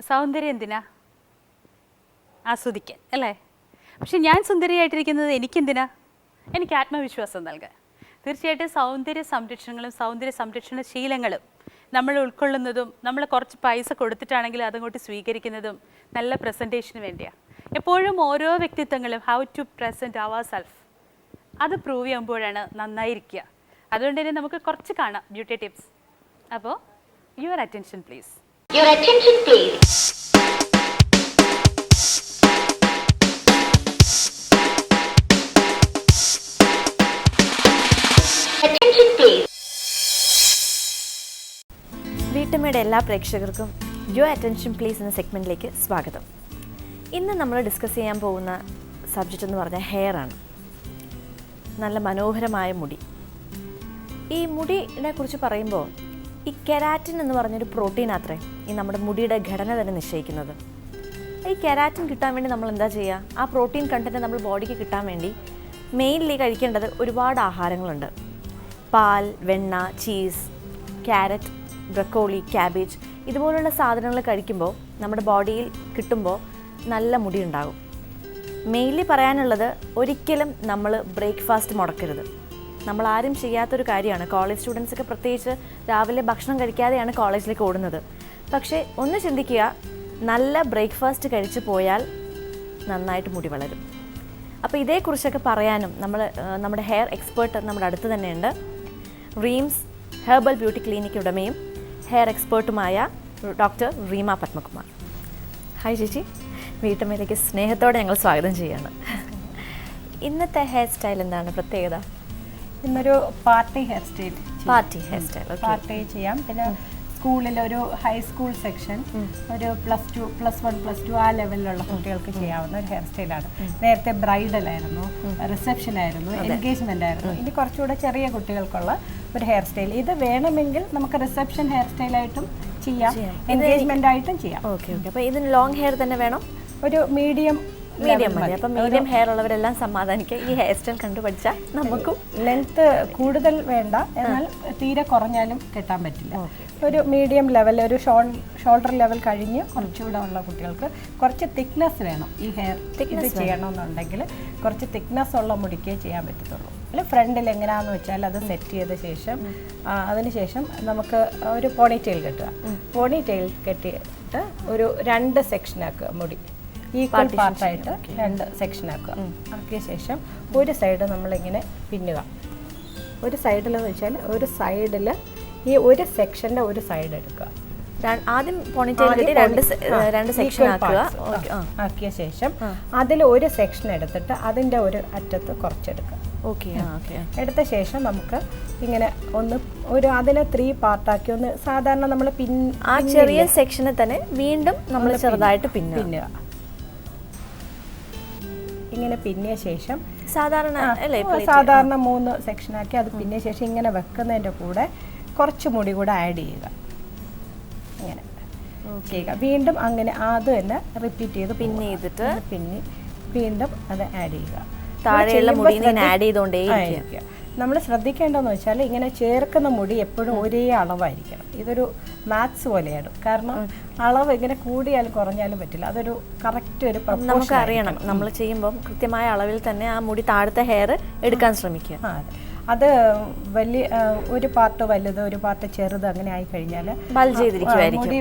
സൗന്ദര്യം എന്തിനാ? ആസ്വദിക്കാൻ അല്ലേ? പക്ഷെ ഞാൻ സുന്ദരിയായിട്ടിരിക്കുന്നത് എനിക്കെന്തിനാ? എനിക്ക് ആത്മവിശ്വാസം നൽകാൻ. തീർച്ചയായിട്ടും സൗന്ദര്യ സംരക്ഷണങ്ങളും സൗന്ദര്യ സംരക്ഷണ ശീലങ്ങളും നമ്മൾ ഉൾക്കൊള്ളുന്നതും നമ്മൾ കുറച്ച് പൈസ കൊടുത്തിട്ടാണെങ്കിൽ അതങ്ങോട്ട് സ്വീകരിക്കുന്നതും നല്ല പ്രസൻറ്റേഷന് വേണ്ടിയാണ്. എപ്പോഴും ഓരോ വ്യക്തിത്വങ്ങളും ഹൗ ടു പ്രസൻറ്റ് അവർ സെൽഫ് അത് പ്രൂവ് ചെയ്യുമ്പോഴാണ് നന്നായിരിക്കുക. അതുകൊണ്ട് തന്നെ നമുക്ക് കുറച്ച് കാണാം ബ്യൂട്ടി ടിപ്സ്. അപ്പോൾ your attention please. Your attention please. Attention please. വീട്ടമ്മയുടെ എല്ലാ പ്രേക്ഷകർക്കും യുവർ അറ്റൻഷൻ പ്ലീസ് എന്ന സെഗ്മെൻറ്റിലേക്ക് സ്വാഗതം. ഇന്ന് നമ്മൾ ഡിസ്കസ് ചെയ്യാൻ പോകുന്ന സബ്ജക്റ്റ് എന്ന് പറഞ്ഞാൽ ഹെയർ ആണ്. നല്ല മനോഹരമായ മുടി. ഈ മുടിനെ കുറിച്ച് പറയുമ്പോൾ ഈ കെരാറ്റിൻ എന്ന് പറഞ്ഞൊരു പ്രോട്ടീൻ അത്രേ ഈ നമ്മുടെ മുടിയുടെ ഘടന തന്നെ നിശ്ചയിക്കുന്നത്. ഈ കെരാറ്റിൻ കിട്ടാൻ വേണ്ടി നമ്മൾ എന്താ ചെയ്യുക? ആ പ്രോട്ടീൻ കണ്ടൻറ്റ് നമ്മൾ ബോഡിക്ക് കിട്ടാൻ വേണ്ടി മെയിൻലി കഴിക്കേണ്ടത് ഒരുപാട് ആഹാരങ്ങളുണ്ട്. പാൽ, വെണ്ണ, ചീസ്, ക്യാരറ്റ്, ബ്രക്കോളി, ക്യാബേജ് ഇതുപോലുള്ള സാധനങ്ങൾ കഴിക്കുമ്പോൾ നമ്മുടെ ബോഡിയിൽ കിട്ടുമ്പോൾ നല്ല മുടി ഉണ്ടാകും. മെയിൻലി പറയാനുള്ളത് ഒരിക്കലും നമ്മൾ ബ്രേക്ക്ഫാസ്റ്റ് മുടക്കരുത്. നമ്മൾ ആരും ചെയ്യാത്തൊരു കാര്യമാണ്. കോളേജ് സ്റ്റുഡൻസൊക്കെ പ്രത്യേകിച്ച് രാവിലെ ഭക്ഷണം കഴിക്കാതെയാണ് കോളേജിലേക്ക് ഓടുന്നത്. പക്ഷേ ഒന്ന് ചിന്തിക്കുക, നല്ല ബ്രേക്ക്ഫാസ്റ്റ് കഴിച്ച് പോയാൽ നന്നായിട്ട് മുടി വളരും. അപ്പോൾ ഇതേക്കുറിച്ചൊക്കെ പറയാനും നമ്മുടെ ഹെയർ എക്സ്പേർട്ട് നമ്മുടെ അടുത്ത് തന്നെയുണ്ട്. റീംസ് ഹെർബൽ ബ്യൂട്ടി ക്ലിനിക് ഉടമയും ഹെയർ എക്സ്പേർട്ടുമായ ഡോക്ടർ റീമ പത്മകുമാർ. ഹായ് ചേച്ചി, വീട്ടമ്മയിലേക്ക് സ്നേഹത്തോടെ ഞങ്ങൾ സ്വാഗതം ചെയ്യാണ്. ഇന്നത്തെ ഹെയർ സ്റ്റൈൽ എന്താണ് പ്രത്യേകത? ഇന്നൊരു പാർട്ടി ഹെയർ സ്റ്റൈൽ പാർട്ടി ചെയ്യാം. പിന്നെ സ്കൂളിൽ ഒരു ഹൈസ്കൂൾ സെക്ഷൻ, ഒരു +1 +2 ആ ലെവലിലുള്ള കുട്ടികൾക്ക് ചെയ്യാവുന്ന ഒരു ഹെയർ സ്റ്റൈലാണ്. നേരത്തെ ബ്രൈഡൽ ആയിരുന്നു, റിസപ്ഷൻ ആയിരുന്നു, എൻഗേജ്മെന്റ് ആയിരുന്നു. ഇനി കുറച്ചുകൂടെ ചെറിയ കുട്ടികൾക്കുള്ള ഒരു ഹെയർ സ്റ്റൈൽ. ഇത് വേണമെങ്കിൽ നമുക്ക് റിസപ്ഷൻ ഹെയർ സ്റ്റൈലായിട്ടും ചെയ്യാം, എൻഗേജ്മെന്റ് ആയിട്ടും ചെയ്യാം. ഓക്കെ. അപ്പോൾ ഇതിന് ലോങ് ഹെയർ തന്നെ വേണം? ഒരു മീഡിയം മതി. അപ്പം മീഡിയം ഹെയർ ഉള്ളവരെല്ലാം സമാധാനിക്കുക. ഈ ഹെയർ സ്റ്റൈൽ കണ്ടുപഠിച്ചാൽ നമുക്കും ലെങ്ത് കൂടുതൽ വേണ്ട, എന്നാൽ തീരെ കുറഞ്ഞാലും കെട്ടാൻ പറ്റില്ല. ഒരു മീഡിയം ലെവൽ, ഒരു ഷോൾഡർ ലെവൽ കഴിഞ്ഞ് കുറച്ചുകൂടെ ഉള്ള കുട്ടികൾക്ക് കുറച്ച് തിക്നെസ് വേണം. ഈ ഹെയർ ഇത് ചെയ്യണമെന്നുണ്ടെങ്കിൽ കുറച്ച് തിക്നെസ് ഉള്ള മുടിക്കേ ചെയ്യാൻ പറ്റത്തുള്ളൂ. അല്ല ഫ്രണ്ടിൽ എങ്ങനെയാണെന്ന് വെച്ചാൽ അത് സെറ്റ് ചെയ്ത ശേഷം അതിനുശേഷം നമുക്ക് ഒരു പോണിറ്റെയിൽ കെട്ടുക. പോണിറ്റെയിൽ കെട്ടിയിട്ട് ഒരു 2 സെക്ഷനാക്കുക. മുടി ഈക്വൽ പാർട്ടായിട്ട് 2 സെക്ഷനാക്കുക. ആക്കിയ ശേഷം ഒരു സൈഡ് നമ്മളിങ്ങനെ പിന്നുക. ഒരു സൈഡിലെന്ന് വെച്ചാൽ ഒരു സൈഡിൽ ഈ ഒരു സെക്ഷൻ്റെ ഒരു സൈഡ് എടുക്കുക. ആദ്യം രണ്ട് സെക്ഷൻ ആക്കിയ ശേഷം അതിൽ ഒരു സെക്ഷൻ എടുത്തിട്ട് അതിൻ്റെ ഒരു അറ്റത്ത് കുറച്ചെടുക്കുക. എടുത്ത ശേഷം നമുക്ക് ഇങ്ങനെ അതിനെ 3 പാർട്ടാക്കി സാധാരണ നമ്മൾ ആ ചെറിയ സെക്ഷനെ തന്നെ വീണ്ടും നമ്മൾ ചെറുതായിട്ട് പിന്നുക. ഇങ്ങനെ പിന്നിയ ശേഷം സാധാരണ 3 സെക്ഷനാക്കി അത് പിന്നിയ ശേഷം ഇങ്ങനെ വെക്കുന്നതിൻ്റെ കൂടെ കുറച്ച് മുടി കൂടെ ആഡ് ചെയ്യുക. ഇങ്ങനെ ചെയ്യുക. വീണ്ടും അങ്ങനെ അത് തന്നെ റിപ്പീറ്റ് ചെയ്ത് പിന്നെ വീണ്ടും അത് ആഡ് ചെയ്യുക. താഴെയുള്ള മുടി ആഡ് ചെയ്തുകൊണ്ടേയിരിക്കുക. നമ്മൾ ശ്രദ്ധിക്കേണ്ടതെന്ന് വെച്ചാൽ ഇങ്ങനെ ചേർക്കുന്ന മുടി എപ്പോഴും ഒരേ അളവായിരിക്കണം. ഇതൊരു മാത്സ് പോലെയാണ്. കാരണം അളവ് ഇങ്ങനെ കൂടിയാലും കുറഞ്ഞാലും പറ്റില്ല. അതൊരു കറക്റ്റ് ഒരു നമുക്ക് അറിയണം. നമ്മൾ ചെയ്യുമ്പോൾ കൃത്യമായ അളവിൽ തന്നെ ആ മുടി താഴത്തെ ഹെയർ എടുക്കാൻ ശ്രമിക്കുക. അത് വലിയ ഒരു പാർട്ട് വലുത് ഒരു പാർട്ട് ചെറുത് അങ്ങനെ ആയി കഴിഞ്ഞാൽ മുടി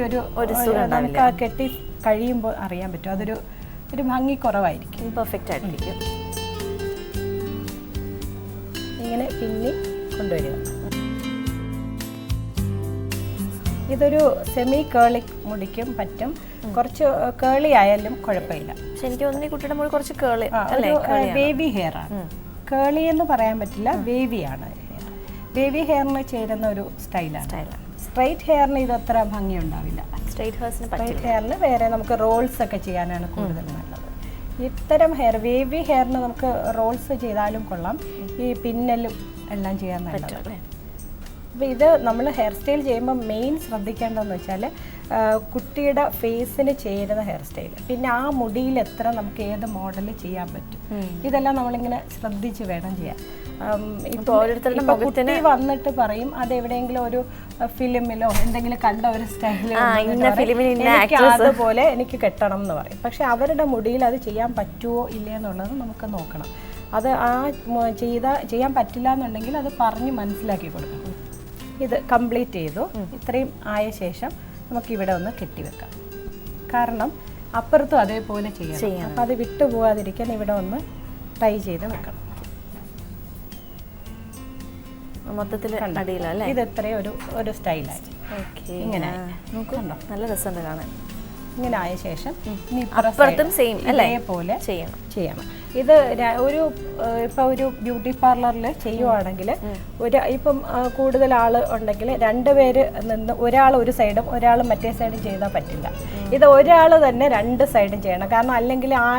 നമുക്ക് കെട്ടി കഴിയുമ്പോൾ അറിയാൻ പറ്റും. അതൊരു ഭംഗി കുറവായിരിക്കും, പെർഫെക്റ്റ് ആയിട്ടിരിക്കും. ഇങ്ങനെ പിന്നി കൊണ്ടുവരിക. ഇതൊരു സെമി കേളി മുടിക്കും പറ്റും, കുറച്ച് കേളി ആയാലും കുഴപ്പമില്ല. പക്ഷെ എനിക്ക് തോന്നുന്നു ഈ കുട്ടിയുടെ മുടി കുറച്ച് വേവി ഹെയർ ആണ്. കേളി എന്ന് പറയാൻ പറ്റില്ല, വേവിയാണ്. വേവി ഹെയറിന് ചേരുന്ന ഒരു സ്റ്റൈലാണ്. സ്ട്രൈറ്റ് ഹെയറിന് ഇത് അത്ര ഭംഗി ഉണ്ടാവില്ല. സ്ട്രൈറ്റ് ഹെയറിന് വേറെ നമുക്ക് റോൾസ് ഒക്കെ ചെയ്യാനാണ് കൂടുതൽ നല്ലത്. ഇത്തരം വേവി ഹെയറിന് നമുക്ക് റോൾസ് ചെയ്താലും കൊള്ളാം, ഈ പിന്നലും എല്ലാം ചെയ്യാൻ നല്ലത്. അപ്പോൾ ഇത് നമ്മൾ ഹെയർ സ്റ്റൈൽ ചെയ്യുമ്പോൾ മെയിൻ ശ്രദ്ധിക്കേണ്ടതെന്ന് വെച്ചാൽ കുട്ടിയുടെ ഫേസിന് ചേരുന്ന ഹെയർ സ്റ്റൈൽ, പിന്നെ ആ മുടിയിൽ എത്ര നമുക്ക് ഏത് മോഡൽ ചെയ്യാൻ പറ്റും, ഇതെല്ലാം നമ്മളിങ്ങനെ ശ്രദ്ധിച്ച് വേണം ചെയ്യാൻ. ഇപ്പോൾ ഓരോരുത്തരുടെ ഇപ്പൊ കുട്ടി വന്നിട്ട് പറയും അത് എവിടെയെങ്കിലും ഒരു ഫിലിമിലോ എന്തെങ്കിലും കണ്ട ഒരു അതുപോലെ എനിക്ക് കെട്ടണം എന്ന് പറയും. പക്ഷെ അവരുടെ മുടിയിൽ അത് ചെയ്യാൻ പറ്റുമോ ഇല്ലേ എന്നുള്ളത് നമുക്ക് നോക്കണം. അത് ചെയ്യാൻ പറ്റില്ല എന്നുണ്ടെങ്കിൽ അത് പറഞ്ഞ് മനസ്സിലാക്കി കൊടുക്കണം. ഇത് കംപ്ലീറ്റ് ചെയ്തു. ഇത്രയും ആയ ശേഷം നമുക്ക് ഇവിടെ ഒന്ന് കെട്ടിവെക്കാം. കാരണം അപ്പുറത്തും അതേപോലെ ചെയ്യണം. അപ്പം അത് വിട്ടുപോകാതിരിക്കാൻ ഇവിടെ ഒന്ന് ടൈ ചെയ്ത് വെക്കണം. മൊത്തത്തിൽ അടിയിലല്ലേ? ഇത് എത്രയോ ഒരു സ്റ്റൈലായി. ഇങ്ങനെ നോക്കുന്നുണ്ടോ? നല്ല രസമുണ്ട് കാണാൻ. ഇങ്ങനെ ആയ ശേഷം അപ്പുറത്തും സെയിം ഇതേപോലെ ചെയ്യണം. ഇത് ഒരു ബ്യൂട്ടി പാർലറിൽ ചെയ്യുവാണെങ്കിൽ ഇപ്പം കൂടുതൽ ആൾ ഉണ്ടെങ്കിൽ 2 പേര് നിന്ന് ഒരാൾ ഒരു സൈഡും ഒരാൾ മറ്റേ സൈഡും ചെയ്താൽ പറ്റില്ല. ഇത് ഒരാൾ തന്നെ 2 സൈഡും ചെയ്യണം. കാരണം അല്ലെങ്കിൽ ആ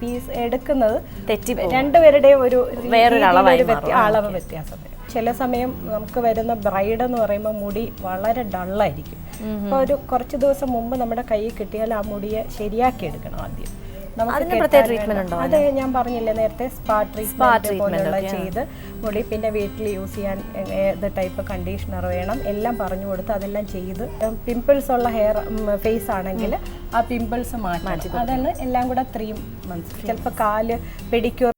പീസ് എടുക്കുന്നത് തെറ്റി 2 പേരുടെയും ഒരു അളവ് വ്യത്യാസം വരും. ചില സമയം നമുക്ക് വരുന്ന ബ്രൈഡ് എന്ന് പറയുമ്പോൾ മുടി വളരെ ഡള്ളായിരിക്കും. അപ്പോൾ കുറച്ച് ദിവസം മുമ്പ് നമ്മുടെ കയ്യിൽ കിട്ടിയാൽ ആ മുടിയെ ശരിയാക്കി എടുക്കണം. ആദ്യം അത് ഞാൻ പറഞ്ഞില്ലേ നേരത്തെ, സ്പാ ട്രീറ്റ്മെന്റ് പോലുള്ള ചെയ്ത് മുടി, പിന്നെ വീട്ടിൽ യൂസ് ചെയ്യാൻ ഏത് ടൈപ്പ് കണ്ടീഷണർ വേണം എല്ലാം പറഞ്ഞു കൊടുത്ത് അതെല്ലാം ചെയ്ത്, പിമ്പിൾസ് ഉള്ള ഫേസ് ആണെങ്കിൽ ആ പിമ്പിൾസ് മാറ്റി അതാണ് എല്ലാം കൂടെ 3 months. ചിലപ്പോൾ കാല് pedicure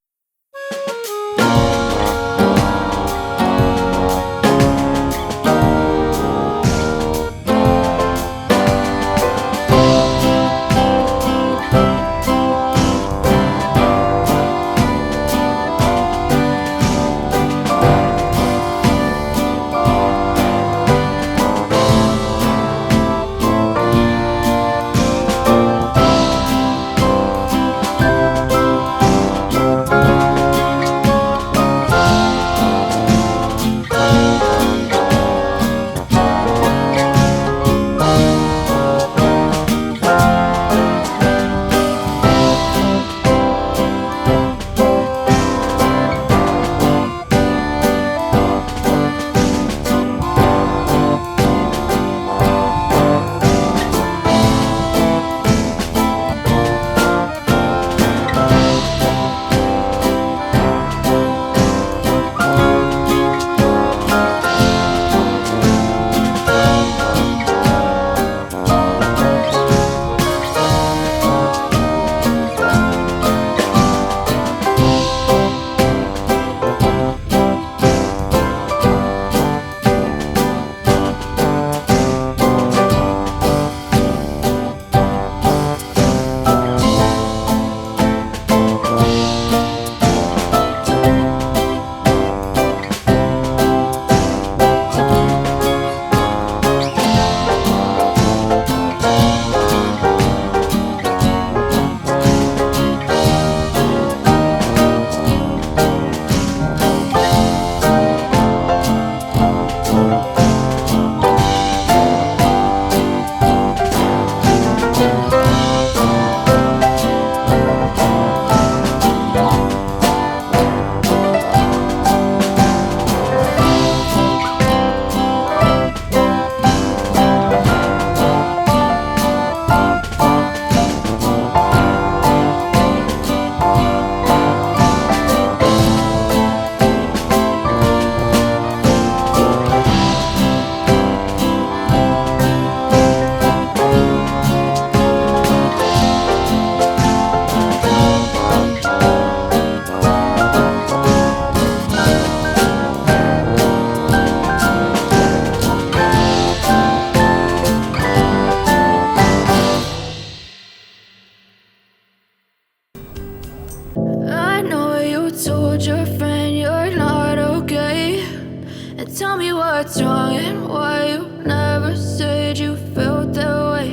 what's wrong and why you never said you felt that way.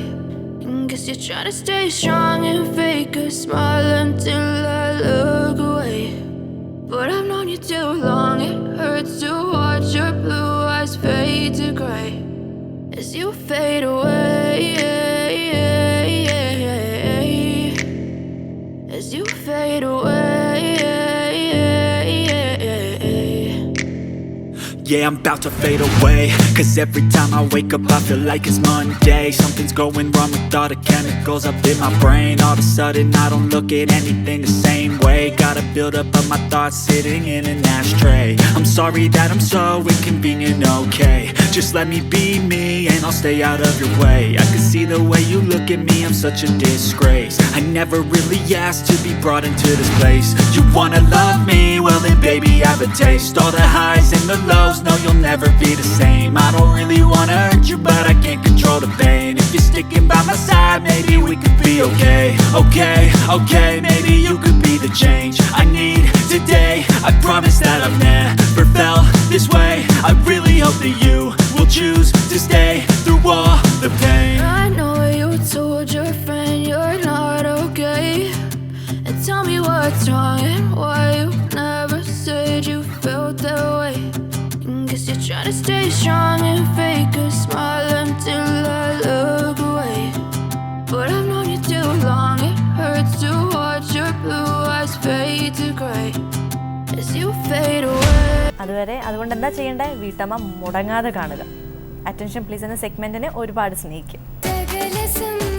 And guess you're trying to stay strong and fake a smile until I look away. But I've known you too long, it hurts to watch your blue eyes fade to grey as you fade away, as you fade away. yeah, I'm about to fade away. Cause every time I wake up I feel like it's Monday. Something's going wrong with all the chemicals up in my brain. All of a sudden I don't look at anything the same way. Gotta build up of my thoughts sitting in an ashtray. I'm sorry that I'm so inconvenient, okay. Just let me be me and I'll stay out of your way. I can see the way you look at me, I'm such a disgrace. I never really asked to be brought into this place. You wanna love me? Well then baby have a taste. All the highs and the lows, no you'll never be the same. I don't really wanna hurt you but I can't control the pain. If you're sticking by my side, maybe we could be okay. Okay, maybe you could be the change I need today. I promise that I've never felt this way. I really hope that you will choose to stay through all the pain. I know you told your friend you're not okay, and tell me what's wrong and why you never said you felt that way. Guess you're trying to stay strong and fake a smile until I look away. But I've known you too long, it hurts to watch your blue eyes fade to grey as you fade away. അതുവരെ അതുകൊണ്ട് എന്താ ചെയ്യേണ്ടത്? വീട്ടമ്മ മുടങ്ങാതെ കാണുക. Attention please എന്ന സെഗ്മെന്റിനെ ഒരുപാട് സ്നേഹിക്കും. Take a listen.